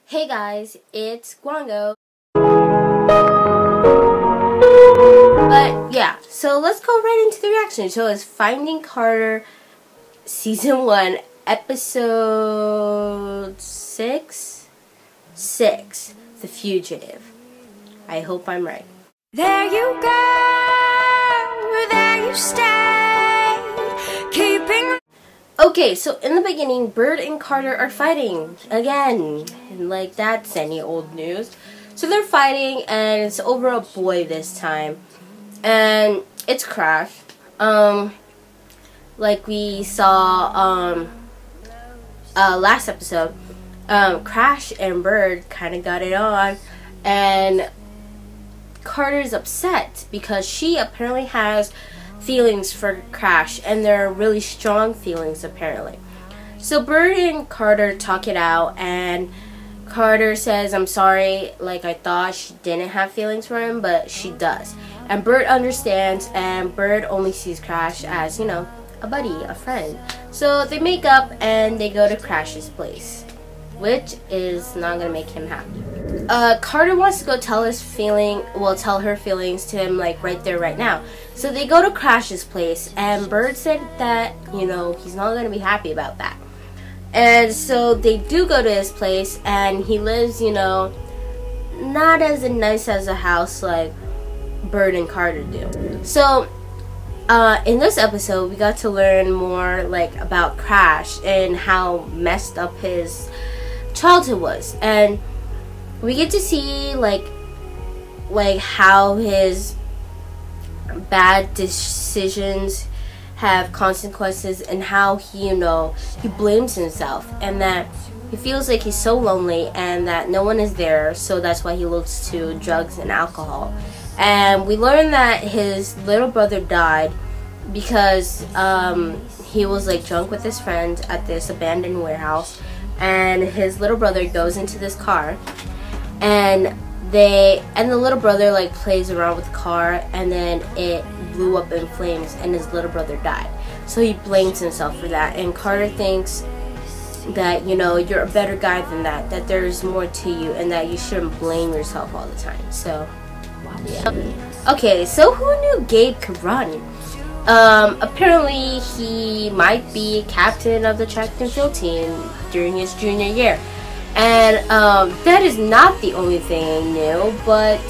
Hey guys, it's Guango. But yeah, so let's go right into the reaction. So it's Finding Carter Season 1, Episode 6? 6, The Fugitive. I hope I'm right. There you go, there you stay, keeping... Okay, so in the beginning, Bird and Carter are fighting again. And like, that's any old news. So they're fighting, and it's over a boy this time. And it's Crash. Like we saw last episode, Crash and Bird kind of got it on. And Carter's upset because she apparently has feelings for Crash, and they're really strong feelings apparently. So Bird and Carter talk it out, and Carter says, I'm sorry, like I thought she didn't have feelings for him, but she does. And Bird understands, and Bird only sees Crash as, you know, a buddy, a friend. So they make up and they go to Crash's place, which is not gonna make him happy. Carter wants to go tell her feelings to him, like right there, right now. So they go to Crash's place, and Bird said that, you know, he's not gonna be happy about that. And so they do go to his place, and he lives, you know, not as nice as a house like Bird and Carter do. So in this episode, we got to learn more like about Crash and how messed up his childhood was, and we get to see like how his bad decisions have consequences, and how he, you know, he blames himself, and that he feels like he's so lonely and that no one is there, so that's why he looks to drugs and alcohol. And we learn that his little brother died because he was like drunk with his friend at this abandoned warehouse, and his little brother goes into this car, and the little brother like plays around with the car, and then it blew up in flames, and his little brother died. So he blames himself for that, and Carter thinks that, you know, you're a better guy than that, that there's more to you, and that you shouldn't blame yourself all the time. So yeah. Okay, so who knew Gabe could run? Apparently he might be captain of the track and field team during his junior year. And that is not the only thing I knew, but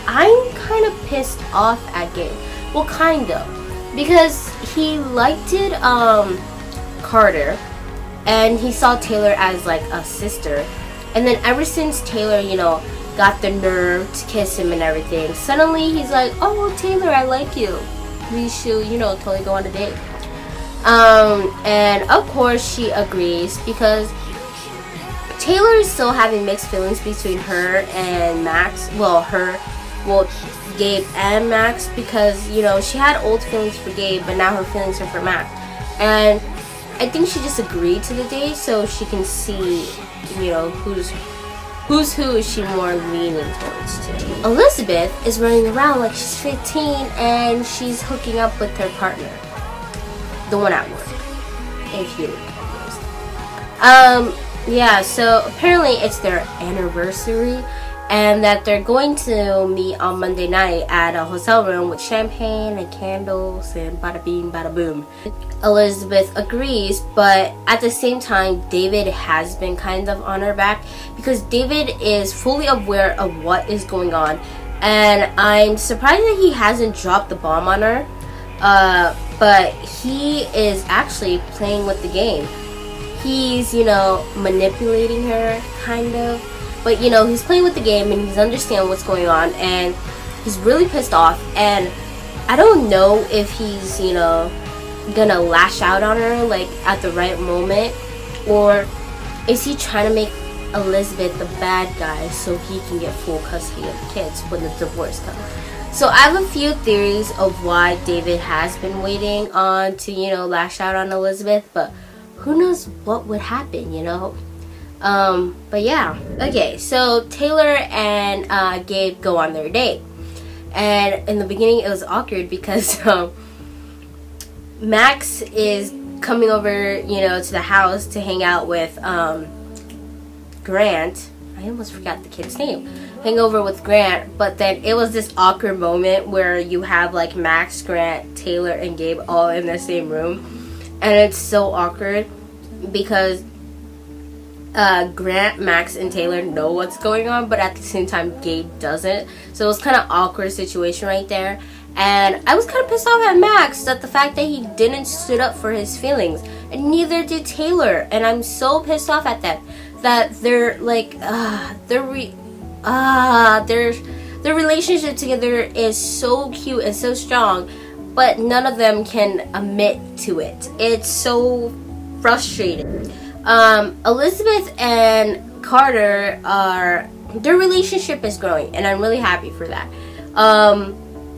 I'm kind of pissed off at Gabe. Well, kind of. Because he liked it, Carter, and he saw Taylor as like a sister. And then ever since Taylor, you know, got the nerve to kiss him and everything, suddenly he's like, oh, Taylor, I like you. We should, you know, totally go on a date. And of course she agrees, because Taylor is still having mixed feelings between her and Max. Well, Gabe and Max, because, you know, she had old feelings for Gabe, but now her feelings are for Max. And I think she just agreed to the date so she can see, you know, who's who is she more leaning towards to. Elizabeth is running around like she's 15, and she's hooking up with her partner, the one at work, if you know. Yeah, so apparently it's their anniversary, and that they're going to meet on Monday night at a hotel room with champagne and candles and bada bing bada boom. Elizabeth agrees, but at the same time David has been kind of on her back, because David is fully aware of what is going on, and I'm surprised that he hasn't dropped the bomb on her, but he is actually playing with the game. He's, you know, manipulating her, kind of. But, you know, he's playing with the game, and he's understanding what's going on, and he's really pissed off. And I don't know if he's, you know, gonna lash out on her, like, at the right moment. Or is he trying to make Elizabeth the bad guy so he can get full custody of the kids when the divorce comes? So I have a few theories of why David has been waiting on to, you know, lash out on Elizabeth, but who knows what would happen, you know? But yeah. Okay, so Taylor and Gabe go on their date. And in the beginning it was awkward because Max is coming over, you know, to the house to hang out with Grant. I almost forgot the kid's name. Hangover with Grant, but then it was this awkward moment where you have like Max, Grant, Taylor, and Gabe all in the same room, and it's so awkward because Grant, Max, and Taylor know what's going on, but at the same time Gabe doesn't. So it was kind of awkward situation right there. And I was kind of pissed off at Max at the fact that he didn't stood up for his feelings, and neither did Taylor. And I'm so pissed off at that. That they're like, their relationship together is so cute and so strong, but none of them can admit to it. It's so frustrating. Elizabeth and Carter their relationship is growing, and I'm really happy for that.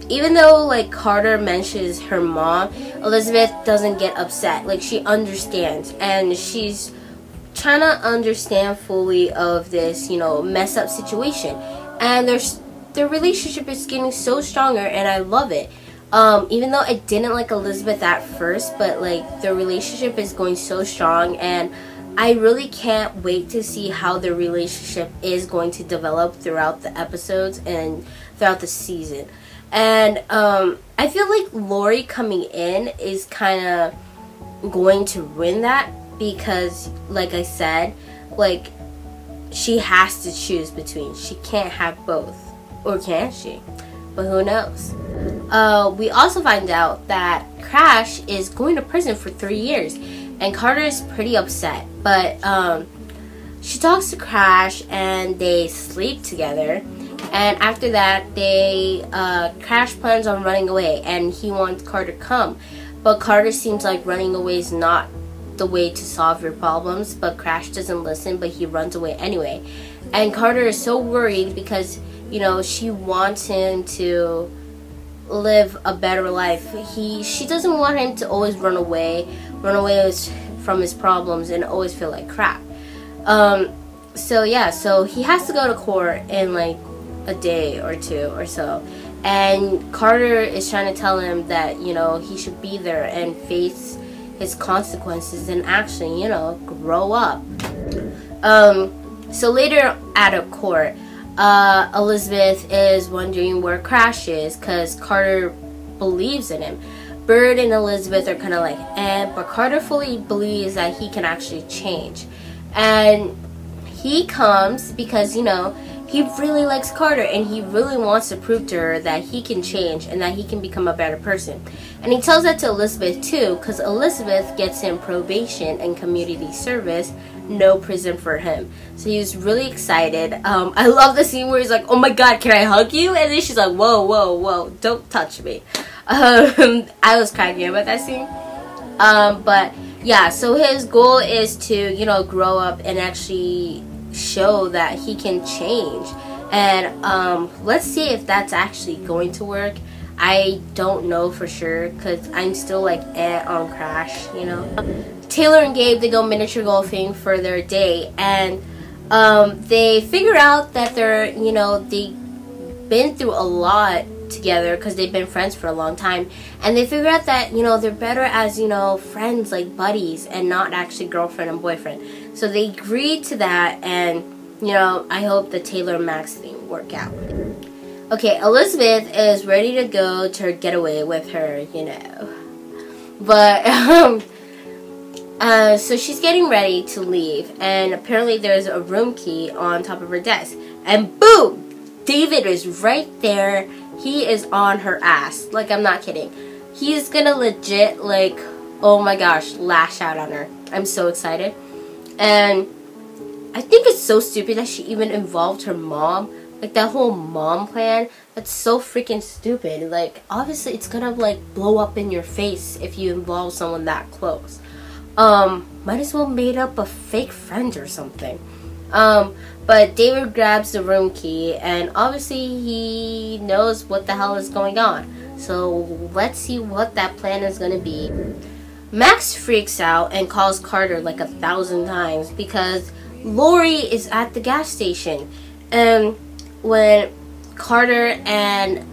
Even though like Carter mentions her mom, Elizabeth doesn't get upset. Like, she understands, and she's trying to understand fully of this, you know, mess up situation. And their relationship is getting so stronger, and I love it. Even though I didn't like Elizabeth at first, but like their relationship is going so strong, and I really can't wait to see how their relationship is going to develop throughout the episodes and throughout the season. And I feel like Lori coming in is kind of going to ruin that, because like I said, like, she has to choose between. She can't have both. Or can she? But who knows? We also find out that Crash is going to prison for 3 years, and Carter is pretty upset. But she talks to Crash, and they sleep together. And after that, Crash plans on running away, and he wants Carter to come. But Carter seems like running away is not the way to solve your problems, but Crash doesn't listen, but he runs away anyway. And Carter is so worried because, you know, she wants him to live a better life. She doesn't want him to always run away from his problems and always feel like crap. So yeah, so he has to go to court in like a day or two or so, and Carter is trying to tell him that, you know, he should be there and face his consequences and actually, you know, grow up. So later at a court, Elizabeth is wondering where Crash is, because Carter believes in him. Bird and Elizabeth are kind of like, but Carter fully believes that he can actually change. And he comes because, you know, he really likes Carter, and he really wants to prove to her that he can change and that he can become a better person. And he tells that to Elizabeth too, because Elizabeth gets him probation and community service, no prison for him. So he's really excited. I love the scene where he's like, oh my god, can I hug you? And then she's like, whoa, whoa, whoa, don't touch me. I was cracking up at that scene. But yeah, so his goal is to, you know, grow up and actually show that he can change. And let's see if that's actually going to work. I don't know for sure, because I'm still like on Crash, you know. Taylor and Gabe, they go miniature golfing for their day, and they figure out that they've been through a lot together because they've been friends for a long time, and they figure out that, you know, they're better as, you know, friends, like buddies, and not actually girlfriend and boyfriend. So they agreed to that, and, you know, I hope the Taylor and Max thing work out. Okay, Elizabeth is ready to go to her getaway with her, you know, but so she's getting ready to leave, and apparently there's a room key on top of her desk, and boom, David is right there. He is on her ass. Like, I'm not kidding. He's gonna legit, like, oh my gosh, lash out on her. I'm so excited. And I think it's so stupid that she even involved her mom. Like, that whole mom plan, that's so freaking stupid. Like, obviously it's gonna, like, blow up in your face if you involve someone that close. Might as well made up a fake friend or something. But David grabs the room key, and obviously he knows what the hell is going on. So let's see what that plan is going to be. Max freaks out and calls Carter like 1,000 times because Lori is at the gas station. And when Carter and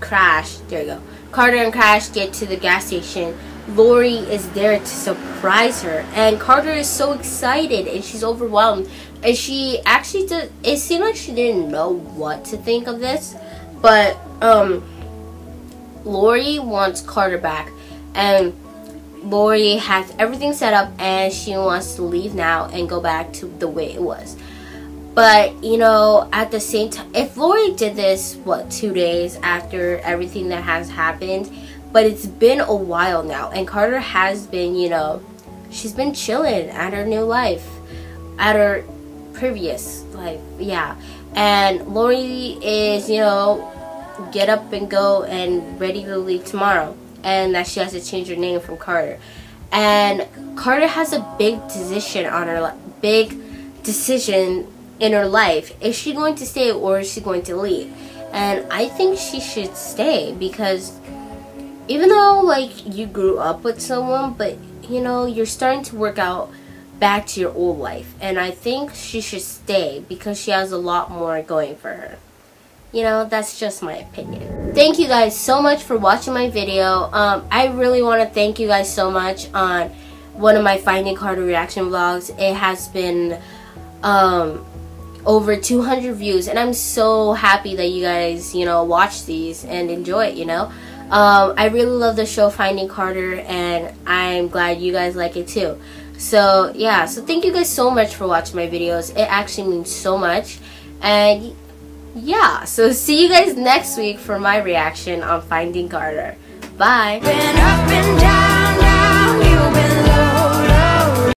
Crash get to the gas station, Lori is there to surprise her, and Carter is so excited and she's overwhelmed, And she actually did, it seemed like she didn't know what to think of this, but Lori wants Carter back, and Lori has everything set up and she wants to leave now and go back to the way it was. But, you know, at the same time, if Lori did this, what, 2 days after everything that has happened, but it's been a while now, and Carter has been, you know, she's been chilling at her new life, at her previous life, yeah. And Lori is, you know, get up and go and ready to leave tomorrow, and that she has to change her name from Carter. And Carter has a big decision on her, in her life. Is she going to stay or is she going to leave? And I think she should stay, because even though, like, you grew up with someone, but, you know, you're starting to work out back to your old life. And I think she should stay because she has a lot more going for her. You know, that's just my opinion. Thank you guys so much for watching my video. I really want to thank you guys so much on one of my Finding Carter reaction vlogs. It has been over 200 views, and I'm so happy that you guys, you know, watch these and enjoy it, you know. I really love the show Finding Carter, and I'm glad you guys like it too. So yeah, so thank you guys so much for watching my videos. It actually means so much. And yeah, so see you guys next week for my reaction on Finding Carter. Bye.